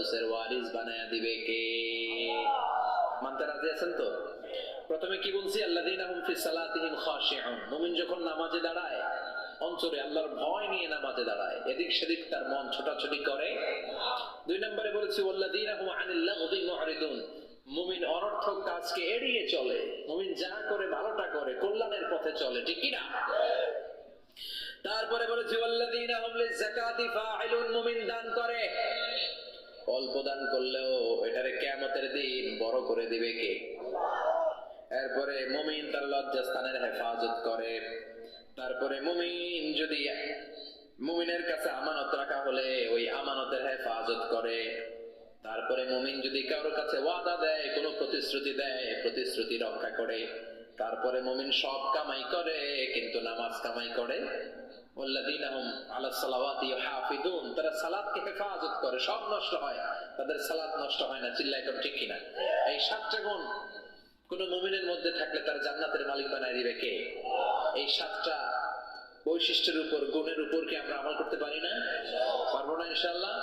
ফেরদাউসের ওয়ারিস বানায়া দিবে কে? মানতে রাজি আছেন তো? প্রথমে কি বলছি? আল্লাযীনা হুম ফি সালাতিহিম খাশিউন। মুমিন যখন নামাজে দাঁড়ায় অন্তরে আল্লাহর ভয় নিয়ে নামাজে দাঁড়ায়, এদিক সেদিক তার মন ছোটাছুটি করে। দুই নম্বরে বলেছি ওয়াল্লাযীনা হুম আনিল লাগযি মুরিদুন। মুমিন অনর্থক কাজকে এড়িয়ে চলে। মুমিন যা করে ভালোটা করে, কল্যাণের পথে চলে, ঠিক কি না? তারপরে বলেছি ওয়াল্লাযীনা হুম লিযাকাতি ফাইলুন। মুমিন দান করে, অল্প দান করলেও এটারে কিয়ামতের দিন বড় করে দিবে কে? এরপরে মুমিন তার লজ্জাস্থানের হেফাজত করে। তারপরে মুমিন যদি মুমিনের কাছে আমানত রাখা হলে ওই আমানতের হেফাজত করে। তারপরে মুমিন যদি কারোর কাছে ওয়াদা দেয়, কোনো প্রতিশ্রুতি দেয়, প্রতিশ্রুতি রক্ষা করে। তারপরে মুমিন সব কামাই করে কিন্তু নামাজ কামাই করে। ওয়াল্লাযীনা হুম আলাস সালাওয়াতি ইউহাফিজুন। তারা সালাতকে হেফাজত করে, সব নষ্ট হয়, তাদের সালাত নষ্ট হয় না। চিল্লায় কোন ঠিক কিনা? এই সাতটা গুণ কোন মুমিনের মধ্যে থাকলে তার জান্নাতের মালিক বানায় দিবে কে? এই সাতটা বৈশিষ্ট্যের উপর, গুণের উপর কি আমরা আমল করতে পারি না? পারবো না ইনশাআল্লাহ?